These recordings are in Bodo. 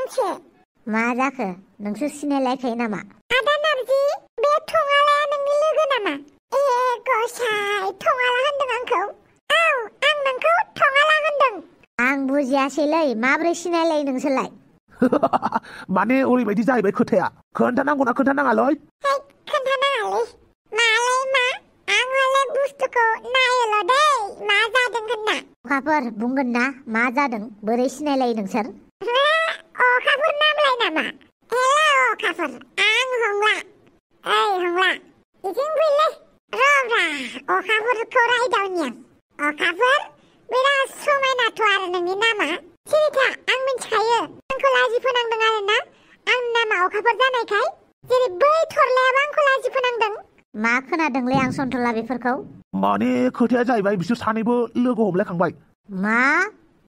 सानसे मा जाखो नोंसोर सिनायलायखायो नामा? आदा नारजि बे थंआलाया नोंनि लोगो नामा? ए गसाय थंआला होनदों आंखौ। औ आं नोंखौ थंआला होनदों। आं बुजियासैलै माब्रै सिनायलायो नोंसोरलाय? माने ओरैबायदि जाहैबाय खोथाया खोन्थानांगौना खोन्थानाङालै? है खोन्थानाङालै मालाय मा आं हले बुस्थुखौ नायोल' दै मा जादों होनना। अखाफोर बुंगोन ना मा जादों बोरै सिनायलायो नोंसोर? अखाफोर नामलाय नामा? हेल' अखाफोर आं हंला। ओइ हंला इथिं फैलै र'ब्रा अखाफोरखौ रायदावनि आं। अखाफोर बिराद समायनाथ' आरो नोंनि नामा। सिरिथा आं मिन्थिखायो आंखौ लाजि फोनांदों आरोना आंनि नामा अखाफोर जानायखाय जेरै बै थरलायाबो आंखौ लाजि फोनांदों। मा खोनादोंलै आं सन्थला बेफोरखौ? माने खोथाया जाहैबाय बिसोर सानैबो लोगो हमलायखांबाय। मा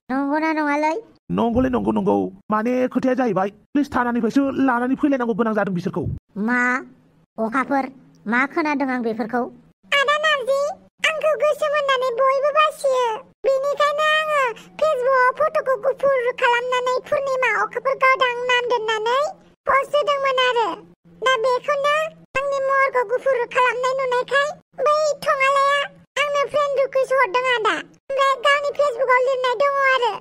नंगौना नङालै? नंगौलै नंगौ माने खोथाया जाहैबाय पुलिस थानानिफ्रायसो लानानै फैलायनांगौ गोनां जादों बिसोरखौ। मा अखाफोर मा खोनादों आं बेफोरखौ? आदा नारजि आंखौ गोसोम होननानै बयबो बासियो बेनिखायनो आङो फेसबुकआव फट'खौ गुफुर खालामनानै पुर्निमा अखाफोर गावदां नाम दोननानै पस्ट होदोंमोन आरो दा बेखौनो आंनि महरखौ गुफुर खालामनाय नुनायखाय बै थंआलाया आंनो फ्रेन्ड रिकुवेस्ट हरदों आदा। ओमफ्राय गावनि फेसबुकआव लिरनाय दङ आरो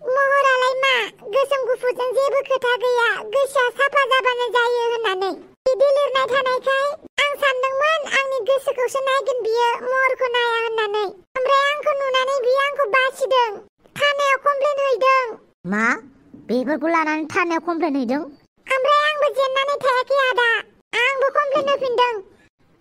महरालाय मा गोसोम गुफुरजों जेबो खोथा गैया गोसोआ साफा जाबानो जायो होननानै बिदि लिरनाय थानायखाय आं सानदोंमोन आंनि गोसोखौसो नायगोन बियो महरखौ नाया होननानै। ओमफ्राय आंखौ नुनानै बियो आंखौ बासिदों थानायाव कमप्लेन हैदों। मा बेफोरखौ लानानै थानायाव कमप्लेन हैदों? ओमफ्राय आंबो जेननानै थायाखै आदा आंबो कमप्लेन होफिनदों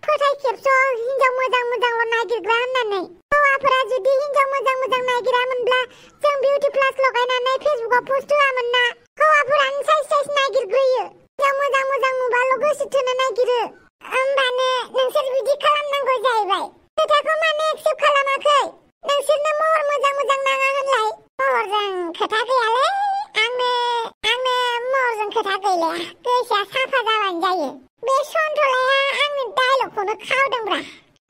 फोथाय खेबस' हिनजाव मोजांल' नागिरग्रा होननानै। हौवाफोरा जुदि हिनजाव मोजां नागिरामोनब्ला जों बिउटि प्लास लगायनानै फेसबुकआव पस्ट होआमोन ना। हौवाफोरानो साइज नागिरग्रोयो हिनजाव मोजां नुबाल' गोसो थोनो नागिरो। होमबानो नोंसोर बिदि खालामनांगौ जाहैबाय। खोथाखौ मानो एक्सेप्ट खालामाखै? नोंसोरनो महर मोजां नाङा होनलाय? महरजों खोथा गैयालै आंनो महरजों खोथा गैलाया गोसोआ साफा जाबानो जायो। बे सन्थलाया आंनि डायलगखौनो खावदोंब्रा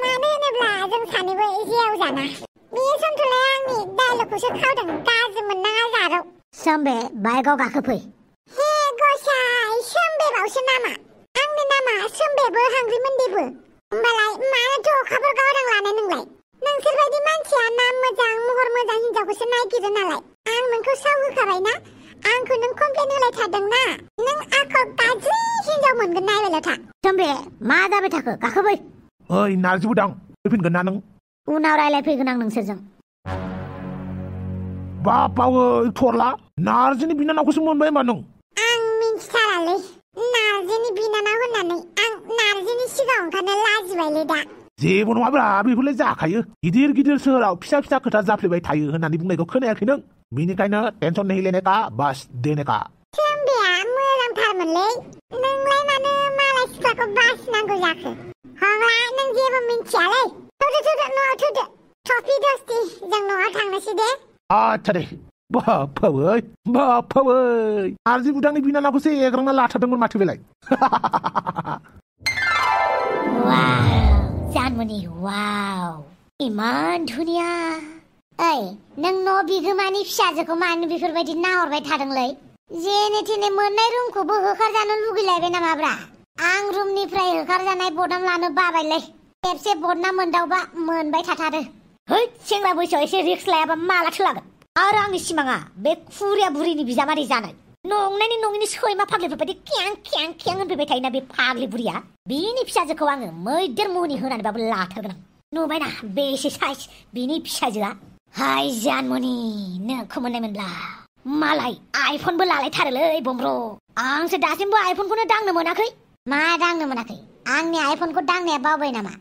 मानो होनोब्ला जों सानैबो जेव जाना बे सन्थलाया आंनि डायलगखौसो खावदों गाज्रि मोननाङा जारौ। सोमबे बाइकआव गाखोफै। हे गसाय सोमबेबावसो नामा? आंनि नामा सोमबेबो हांग्रिमोन्देबो। होमबालाय मानोथो अखाफोर गावदां लानाय नोंलाय? नोंसोरबायदि मानसिया नाम मोजां महर मोजां हिनजावखौसो नागिरो नालाय आं नोंखौ साव होखाबायना आंखौ नों कमप्लेन होलाय थादोंना नों आंखौ गाज्रि हिनजाव मोनगोन नायबायल' था। सोमबे मा जाबाय थाखो गाखोफै। ओइ नारजि बुदां फैफिनगोन ना नों? उनाव रायलायफैगोन आं नोंसोरजों। बापावै थरला नारजिनि बिनानावखौसो मोनबाय होनबा नों? आं मिन्थिथारालै नारजिनि बिनानाव होननानै आं नारजिनि सिगाङाव ओंखारनो लाजिबायलै दा। जेबो नङाब्रा बेफोरलाय जाखायो गिदिर सोहोराव फिसा खोथा जाफ्लेबाय थायो होननानै बुंनायखौ खोनायाखै नों? बेनिखायनो टेनसन नहीं लेने का बास देने का। सोमबेया मोजांथारमोनलै नोंलाय मानो मालाय सिख्लाखौ बासिनांगौ जाखो? हंला नों जेबो मिन्थियालै थौदो न'आव थौदो टफि दस्ति जों न'आव थांनोसै दे। आच्छा दे बापावै नारजि बुदांनि बिनानावखौसो एग्रांना लाथारदोंमोन माथो बेलाय। जानमनि वाव इमान धुनिया। ओइ नों न' बिगोमानि फिसाजोखौ मानो बेफोरबायदि नाहरबाय थादोंलै? जेने थेने मोननाय रुमखौबो होखारजानो लुगैलायबाय नामाब्रा? आं रुमनिफ्राय होखारजानाय बदनाम लानो बाबायलै खेबसे बदनाम मोनदावबा मोनबाय थाथारो। है सेंग्रा बैसोआव एसे रिक्स लायाबा मालाथो लागोन? आरो आंनि सिमाङा बे खुरिया बुरिनि बिजामादै जानाय नंनायनि नङिनि सैमा फाग्लिफोरबायदि खें होनफैबाय थायोना बे फाग्लि बुरिया बिनि फिसाजोखौ आङो मैदेर मुनि होनानैबाबो लाथारगोन आं। नुबायना बेसे साइज बिनि फिसाजोआ। हाय जानमनि नोंखौ मोननायमोनब्ला मालाय आइफनबो लालायथारोलै बमब्र'। आंसो दासिमबो आइफनखौनो दांनो मोनाखै। मा दांनो मोनाखै? आंनि आइफनखौ दांनाया बावबाय नामा?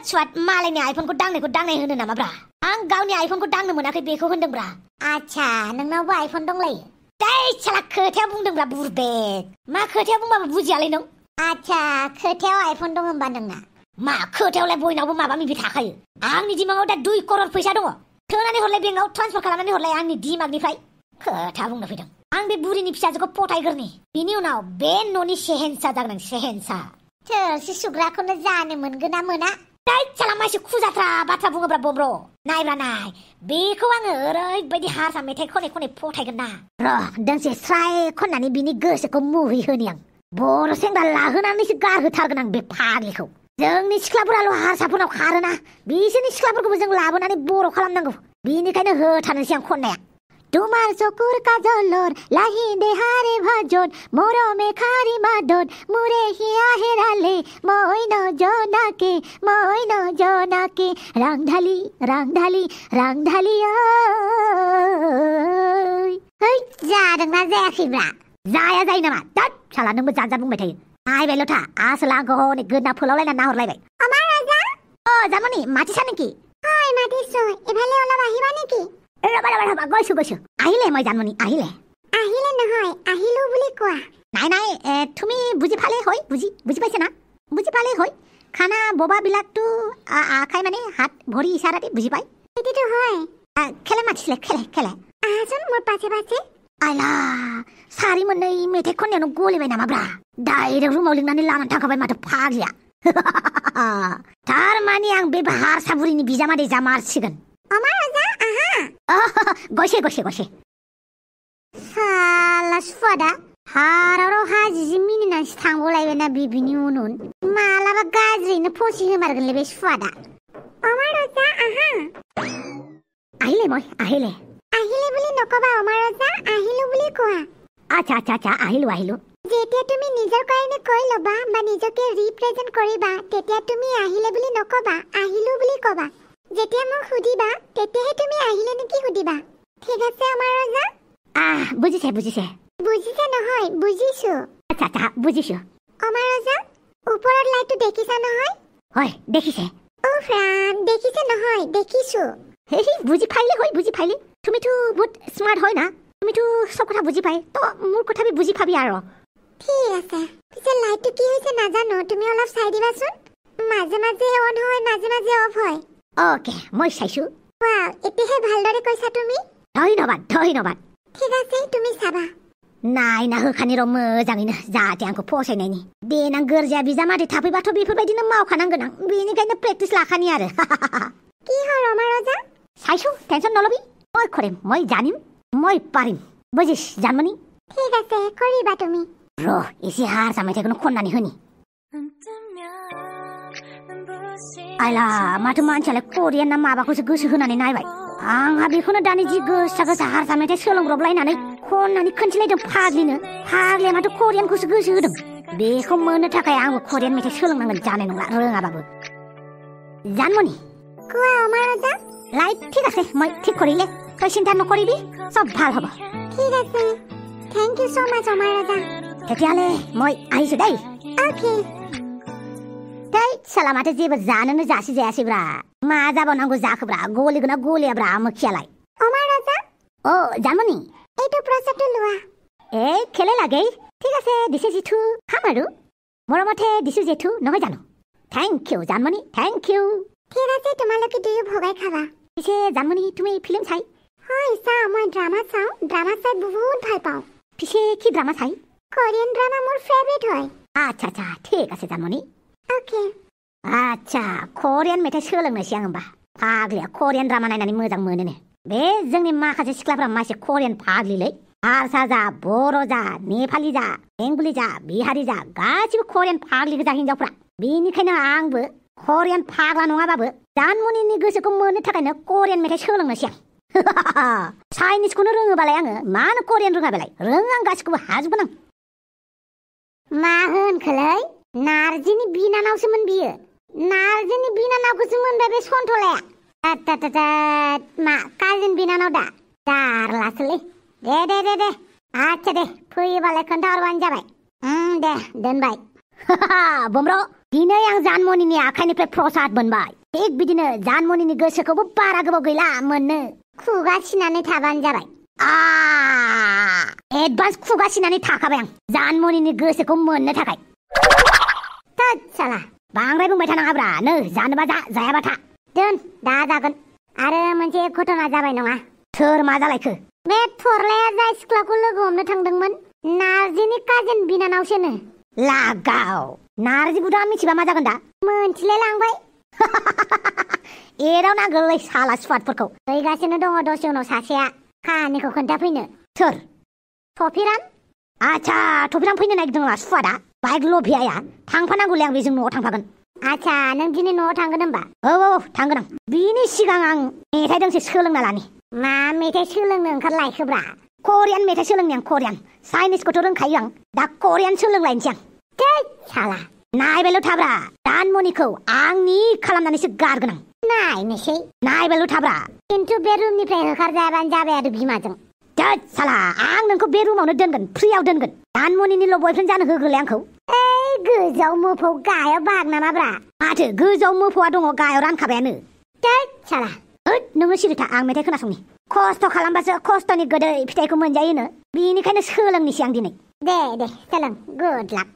स्वाट मालायनि आइफनखौ दांनाय होनो नामाब्रा? आं गावनि आइफनखौ दांनो मोनाखै बेखौ होनदोंब्रा। आच्छा नोंनावबो आइफन दंलायो? जाय साला खोथायाव बुंदोंब्रा बुरबेक। मा खोथायाव बुंबाबो बुजियालै नों? आच्छा खोथायाव आइफन दं होनबा नोंना? मा खोथायावलाय बयनावबो माबा माबि थाखायो। आंनि दिमागाव दा 2 करोड़ फैसा दङ। थोनानै हरलाय बेंकआव ट्रान्सफार खालामनानै हरलाय आंनि दिमागनिफ्राय। खोथा बुंनो फैदों आं बे बुरिनि फिसाजोखौ पटायग्रोनि बिनि उनाव बे न'नि सेहेनसा जागोन सेहेनसा। थोरसि सुग्राखौनो जानो मोनगोन ना मोना? जाय साला मानसि खुजाथ्रा बाथ्रा बुङोब्रा बमब्र'। नायब्रा नाय बेखौ आङो ओरैबायदि हारसा मेथाइ खनै खनै फथायगोन ना र' दोंसे स्राय खननानै बिनि गोसोखौ मुहिहोनि आं बर' सेंग्रा लाहोनानैसो गारहोथारगोन आं बे फाग्लिखौ जोंनि सिख्लाफोराल' हारसाफोरनाव खारोना बिसोरनि सिख्लाफोरखौबो जों लाबोनानै बर' खालामनांगौ बिनिखायनो होथारनोसै आं खननाया তোমার চকুর কাজলর লাহিদে হারে ভাজন মরমে খারি মাদন মুরে হিয়া হেরালে মইন জনাকে রাংঢালি হেই जादोंना जायाखैब्रा जाया जायो नामा दाद साला नोंबो जानजान बुंबाय थायो नायबायल' था आसोल आंखौ हनै गोदना फोलावलायना नाहरलायबाय আমাৰ ৰজা জামনি মাতিছা নেকি হয় মাতিছো এফালে অলপ আহিবা নেকি ৰবা গৈছো আহিলে মই জানমনি আহিলে নহয় আহিলো বুলি কোৱা নাই তুমি বুজি পালে হয় বুজি পাইছে না বুজি পালে হয় খানা ববা বিলাকটো আখাই মানে হাত ভৰি ইশাৰাতে বুজি পায় এইটো হয় খেলে মাতিছিলে খেলে আহাচোন মোৰ পাছে পাছে आयला सारि मोननै मेथाइ खननायावनो गलिबाय नामाब्रा डाइरेक्ट रुमाव लिंनानै लानानै थांखाबाय माथो फाग्लिया थारमाने आं बे हारसा बुरिनि बिजामादै जामारसिगोन আমাৰ ৰজা गसे साला सुवादा हाराव हाजिजि मिनिनानैसो थांबावलायबायना बिनि उन मालाबा गाज्रियैनो फसि होमारगोनलै बे सुवादा আমাৰ ৰজা আহিলে আহিলে বুলি নকবা আমাৰ ৰজা আহিলো বুলি কোৱা আচ্ছা আহিলো যেতিয়া তুমি নিজৰ কাৰণে কৈ ল'বা বা নিজকে ৰিপ্ৰেজেন্ট কৰিবা তেতিয়া তুমি আহিলে বুলি নকবা আহিলো বুলি কবা যেতিয়া মোক সুধিবা তেতিয়াহে তুমি আহিলে নেকি সুধিবা ঠিক আছে আমাৰ ৰজা বুজিছে নহয় বুজিছো আচ্ছা বুজিছো আমাৰ ৰজা ওপৰৰ লাইটটো দেখিছা নহয় হয় দেখিছে ফ্ৰাম দেখিছে নহয় দেখিছো বুজি পাইলে তুমিতো বহুত স্মাৰ্ট হয় না তুমিতো সব কথা বুজি পাই তো মোৰ কথা বুজি পাবি আৰু ঠিক আছে পিছে লাইটটো কি হৈছে নাজানো তুমি অলপ চাই দিবাচোন মাজে মাজে অন হয় মাজে মাজে অফ হয় ওকে মই চাইছো ওয়াও এতিয়াহে ভালদৰে কৈছা তুমি ধন্যবাদ ঠিক আছে তুমি চাবা नायना होखानि र' मोजाङैनो जाहाथे आंखौ फसायनायनि देनां गोरजिया बिजामादै थाफैबाथ' बेफोरबायदिनो मावखानांगोन आं बेनिखायनो प्रेक्टिस लाखानि आरो কি হ'ল আমাৰ ৰজা চাইছো টেনশন নলবি মই কৰিম মই জানিম মই পাৰিম বুজিস জানমনি ঠিক আছে কৰিবা তুমি र' एसे हारसा मेथाइखौनो खननानै होनि आइला माथो मानसियालाय कोरियान ना माबाखौसो गोसो होनानै नायबाय आंहा बेखौनो दानि जि गोसा हारसा मेथाइ सोलोंब्रबलायनानै खननानै खोन्थिलायदों फाग्लिया माथो कोरियानखौसो गोसो होदों बेखौ मोननो थाखाय आंबो कोरियान मेथाइ सोलोंनांगोन जानाय नंला रोङाबाबो জানমনি কোৱা আমাৰ ৰজা লাইট ঠিক আছে মই ঠিক কৰিলে তই চিন্তা নকৰিবি সব ভাল হ'ব ঠিক আছে থ্যাংক ইউ সো মাচ আমাৰ ৰজা তেতিয়াহ'লে মই আহিছো দেই ओके दै साला माथो जेबो जानोनो जासि जायासैब्रा मा जाबावनांगौ जाखोब्रा गलिगोना गलियाब्रा मोखियालाय আমাৰ ৰজা ओ জানমনি এইটো প্ৰসাদটো লোৱা খেলে লাগেই ঠিক আছে দিছে জিঠু খাম আৰু মৰমতে দিছো জেঠু নহয় জানো thank you Janmoni thank you ঠিক আছে তোমালোকে দুয়ো ভগাই খাবা পিছে জানমনি তুমি ফিল্ম চাই হয় চাওঁ মই ড্ৰামা চাই বহুত ভাল পাওঁ পিছে কি ড্ৰামা চাই কোৰিয়ান ড্ৰামা মোৰ ফেভাৰিট হয় আচ্ছা ঠিক আছে জানমনি ओके आच्छा कोरियान मेथाइ सोलोंनोसै आं होमबा फाग्लिया कोरियान ड्रामा नायनानै मोजां मोनोनो बे जोंनि माखासे सिख्लाफ्रा मासे कोरियान फाग्लिलै हारसा जा बर' जा नेपालि जा बेंगलि जा बिहारि जा गासिबो कोरियान फाग्लि गोजा हिनजावफ्रा बेनिखायनो आंबो कोरियान फाग्ला नङाबाबो जानमनिनि गोसोखौ मोननो थाखायनो कोरियान मेथाइ सोलोंनोसै आं चाइनिसखौनो रोङोबालाय आङो मानो कोरियान रोङाबालाय रोङो आं गासिखौबो हाजोबगोन आं मा होनखोलै नारजिनि बिनानावसोमोन बियो नारजिनि बिनानावखौसो मोनबाय बे सन्थलाया मा काजिन बिनानाव दा जारलासोलै दे आच्छा दे फैयोबालाय खोन्थाहरबानो जाबाय दे दोनबाय बमर' दिनै आं जानमनिनि आखाइनिफ्राय प्रसाद मोनबाय थिग बिदिनो जानमनिनि गोसोखौबो बारा गोबाव गैला मोननो खुगा सिनानै थाबानो जाबाय एडभान्स खुगा सिनानै थाखाबाय आं जानमनिनि गोसोखौ मोननो थाखाय साला बांद्राय बुंबाय थानाङाब्रा नै जानोबा जा जायाबा था दोन दा जागोन आरो मोनसे घटना जाबाय नङा सोर मा जालायखो बे थरलाया जाय सिख्लाखौ लोगो हमनो थांदोंमोन नारजिनि काजिन बिनानावसोनो लागाव नारजिखौथ' मिथिबा मा जागोन दा मोनथिलाय लांबाय एराव नांगौलै साला सुवादफोरखौ फैगासिनो दङ दसे उनाव सासेया खाहानिखौ खोन्थाफैनो सोर थफिराम आच्छा थफिराम फैनो नागिरदों नामा सुवादा बाइक लभियाया थांफानांगौलै आं बेजों न'आव थांफागोन आच्छा नों दिनै न'आव थांगोन होमबा औ थांगोन आं बिनि सिगां आं मेथाइ दोंसे सोलोंना लानि मा मेथाइ सोलोंनो ओंखारलायखोब्रा करियान मेथाइ सोलोंनि आं करियान चाइनिसखौथ' रोंखायो आं दा करियान सोलोंलायनोसै आं थै साला नायबायल' थाब्रा दानमनिखौ आंनि खालामनानैसो गारगोन आं नायनोसै नायबायल' थाब्रा खिन्थु बे रुमनिफ्राय होखारजायाबानो जाबाय आरो बिमाजों थै साला आं नोंखौ बे रुमावनो दोनगोन फ्रियाव दोनगोन दानमनिनिल' बयफ्रेन्ड जानो होग्रोलाय आंखौ गोजौआव मोफौ गाहायाव बाहाग नामाब्रा माथो गोजौआव मोफौआ दङ गाहायाव रानखाबायानो थै साला होद नोङो सिरि था आं मेथाइ खोनासंनि खस्थ' खालामबासो खस्थ'नि गोदै फिथाइखौ मोनजायोनो बेनिखायनो सोलोंनिसै आं दिनै दे सोलों गुड लाक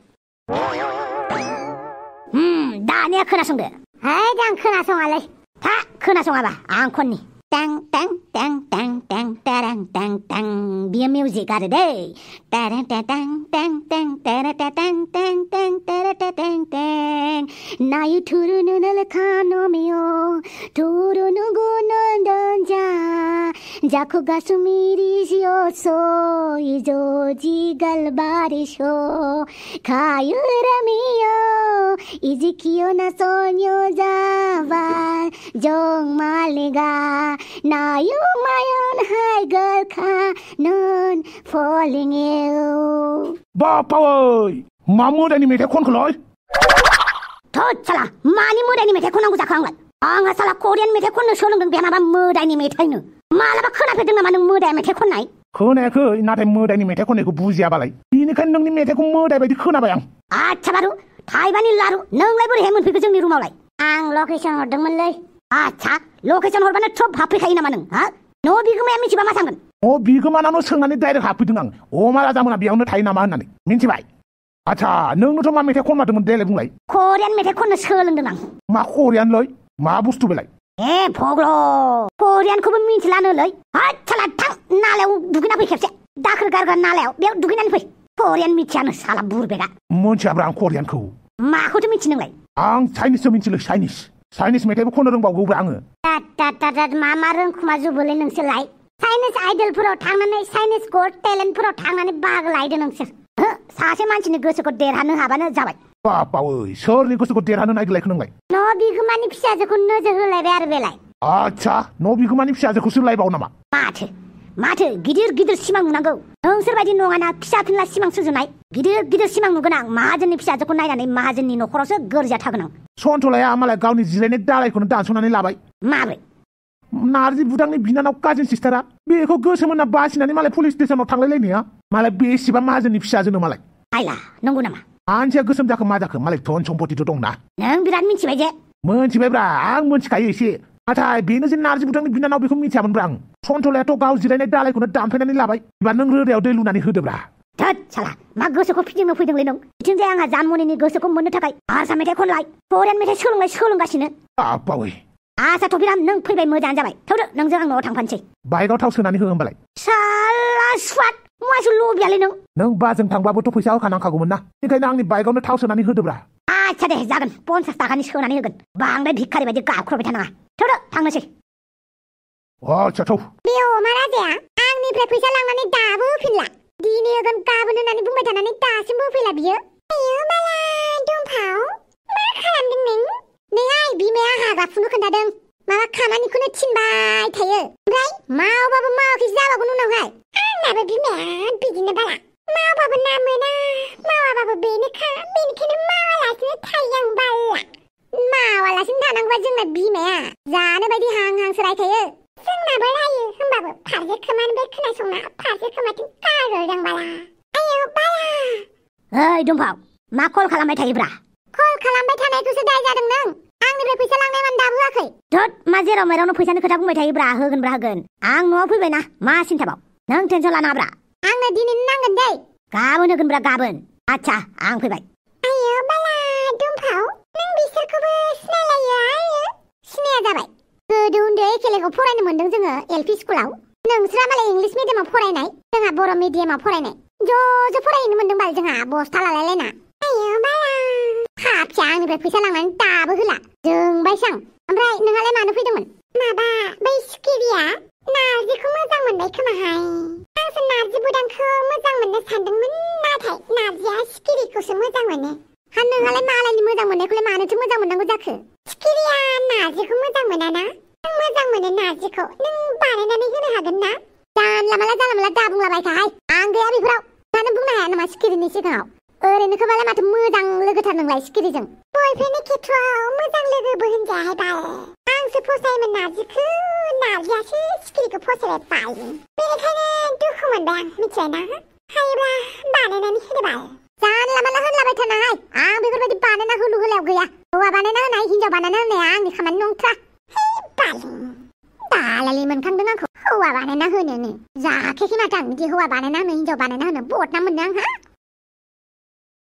दानिया खोनासंदो है आं खोनासङालै था खोनासङाबा आं खननि टें टें टें टें टें टेरें टें टें बियो मिउजिक आरो दै टेरें टें टें टें टें टेरें टें टें टें टें टेरें टें टें टें नायु थुरुनु नलखानो मियो थुरुनु गुनन्दनजा जाखो गासुमिरि जियोसो इजो जिगल बारिशो खायु रमियो इजिकियो ना सोन्यो जावा जों मालिगा नायु मायन हाय गरखा नन फलिं इउ बापावै मा मोदायनि मेथाइ खनखोलै थोद साला मानि मोदायनि मेथाइ खननांगौ जाखो आंलाय आंहा साला करियान मेथाइ खननो सोलोंदों बे माबा मोदायनि मेथाइनो मालाबा खोनाफेरदों नामा नों मोदाय मेथाइ खननाय खोनायाखै नाथाय मोदायनि मेथाइ खननायखौ बुजियाबालाय बेनिखायनो नोंनि मेथाइखौ मोदाय बायदि खोनाबाय आं आच्छा बारु थाइबानि लारु नोंलाय बोरैहाय मोनफैखो जोंनि रुमावलाय आं लकेसन हरदोंमोनलै आच्छा लकेसन हरबानो थ्रब हाबफैखायो नामा नों हा न' बिगोमाया मिथिबा मा सानगोन न' बिगोमानावनो सोंनानै डाइरेक्ट हाबफैदों आं अमा राजामोना बेयावनो थायो नामा होननानै मिन्थिबाय आच्छा नोंनोथ' मा मेथाइ खनमारदोंमोन देलाय बुंलाय करियान मेथाइ खननो सोलोंदों आं मा करियानलै मा बुस्थु बेलाय भग्ल करियानखौबो मिथिलानोलै साला थां नालायाव दुगैना फै खेबसे दाखोर गारग्रा नालायाव बेयाव दुगैनानै फै करियान मिथियानो साला बुरबेगा मोनथियाब्रा आं करियानखौ माखौथो मिथि नोंलाय आं चाइनिससो मिथिलै चाइनिस मेथाइबो खननो रोंबावगौब्रा आङो मा रोंखुमा जुबोलै नोंसोरलाय चाइनिस आइडलफोराव थांनानै चाइनिस गट टेलेन्टफोराव थांनानै बाहागो लायदो नोंसोर सासे मानसिनि गोसोखौ देरहानो हाबानो जाबाय बापावै सोरनि गोसोखौ देरहानो नागिरलायखो नोंलाय न' बिगोमानि फिसाजोखौ नोजोर होलायबाय आरो बेलाय आच्छा न' बिगोमानि फिसाजोखौसो लायबाव नामा माथो गिदिर सिमां नुनांगौ नोंसोरबायदि नङाना फिसा फिनला सिमां सुजुनाय गिदिर सिमां नुगोन आं माहाजोननि फिसाजोखौ नायनानै माहाजोननि न'खरावसो गोरजिया थागोन आं सन्थलाया मालाय गावनि जिरायनाय दालायखौनो दानस'नानै लाबाय माब्रै नारजि बुदांनि बिनानाव काजिन सिस्टारा बेखौ गोसो मोनना बासिनानै मालाय पुलिस स्टेसनाव थांलायलायनाया मालाय बेसेबा माहाजोननि फिसाजोनो मालाय आइला नंगौ नामा मानसिया गोसोम जाखो मा जाखो मालाय धन सम्पतिथ' दंना नों बिराद मिथिबाय जे मोनथिबायब्रा आं मोनथिखायो एसे नाथाय बेनो जे नारजि बुदांनि बिनानाव बेखौ मिथियामोनब्रा आं सन्थलायाथ' गाव जिरायनाय दालायखौनो दानफायनानै लाबाय एबा नों रोदायाव दै लुनानै होदोब्रा थोद साला मा गोसोखौ फिदिंनो फैदोंलै नों बिथिंजाय आंहा जानमनिनि गोसोखौ मोननो थाखाय हारसा मेथाइ खनलाय करियान मेथाइ सोलोंगासिनो बापावै आसा थफिराम नों फैबाय मोजाङानो जाबाय थौदो नोंजों आं न'आव थांफानोसै बाइकआव थाव सोनानै हो होमबालाय साला स्वाद मासु लबियालै नों बाजों थांबाबोथ' फैसा होखानांखागौमोन ना बेखायनो आंनि बाइकआवनो थाव सोनानै होदोब्रा आच्छा दे जागोन 50 थाखानि सोनानै होगोन बांद्राय भिखारि बायदि गाख्रबाय थानाङा थौदो थांनोसै आच्छा थौ बे अमा राजाया आंनिफ्राय फैसा लांनानै दाबो होफिनला दिनै होगोन गाबोन होननानै बुंबाय थानानै दासिमबो होफैला बियो आयो बाला दंफाव मा खालामदों नों नै आइ बिमाया हाग्रा फुनो खोन्थादों माबा खामानिखौनो थिनबाय थायो ओमफ्राय मावबाबो मावाखै जाबावगोन उनावहाय आंनाबो बिमाया बिदिनो बाला मावबाबो ना मोना मावाबाबो बेनोखा बेनिखायनो मावालासिनो थायो आं बाला मावालासिनो थानांगौबा जोंना बिमाया जानो बायदि हां-हांसो रायथायो जोंनाबो रायो होमबाबो फारसे खोमानिफ्राय खोनासंना फारसे खोमाथिं गारहरदों बाला आयो बाला ओइ दंफाव मा कल खालामबाय थायोब्रा कल खालामबाय थानायखौसो दाय जादों नों आंनिफ्राय फैसा लांनाय मानो दाबो होआखै थोद मा जेराव मेरावनो फैसानि खोथा बुंबाय थायोब्रा होगोन आं न'आव फैबायना मा सिन्थाबाव नों टेनसन लानाङाब्रा आंनो दिनैनो नांगोन दै गाबोन होगोनब्रा गाबोन आच्छा आं फैबाय आयो बाला दंफाव नों बिसोरखौबो सिनायलायो आयो सिनाया जाबाय गोदो उन्दै एखेलेखौ फरायनो मोनदों जोङो एलपि स्कुलाव नोंस्रा मालाय इंलिस मिडियामाव फरायनाय जोंहा बर' मिडियामाव फरायनाय ज' फरायहैनो मोनदों बाल जोंहा बस्था लालायलायना आयो बाला फिसा आंनिफ्राय फैसा लांनानै दाबो होला जोंबायसां ओमफ्राय नोंहालाय मानो फैदोंमोन माबा बै सिखिरिया नार्जिखौ मोजां मोनबाय खोमाहाय आंसो नार्जि बुदांखौ मोजां मोननो सानदोंमोन नाथाय नार्जिया सिखिरिखौसो मोजां मोनो हा नोंहालाय मालायनि मोजां मोननायखौलाय मानोथो मोजां मोननांगौ जाखो सिखिरिया नार्जिखौ मोजां मोनाना आं मोजां मोनो नार्जिखौ नों बानायनानै होनो हागोन ना जानला माला दा बुंलाबायखाहाय आं गैया बेफोराव मानो बुंनो हाया नामा सिखिरिनि सिगाङाव ओरैनोखोबालाय माथो मोजां लोगोथार नोंलाय सिखिरिजों बयफ्रेन्डनि खेथ्रआव मोजां लोगोबो होनजायाहाय बाल आंसो फसायोमोन नार्जिखौ नार्जियासो सिखिरिखौ फसायबाय बाल बेनिखायनो दुखु मोनबाय आं मिथिबायना हायोब्ला बानायनानै होदो बाल जानला माला होनलाबाय थानाहाय आं बेफोरबायदि बानायना होलु होलायाव गैया हौवा बानायना होनाय हिनजाव बानायना होनाया आंनि खामानि नंथ्रा बाल दालालि मोनखांदों आंखौ हौवा बानायना होनोनो जाखेखै माथो आं बिदि हौवा बानायना होनो हिनजाव बानायना होनो बदनाम मोनो आंहा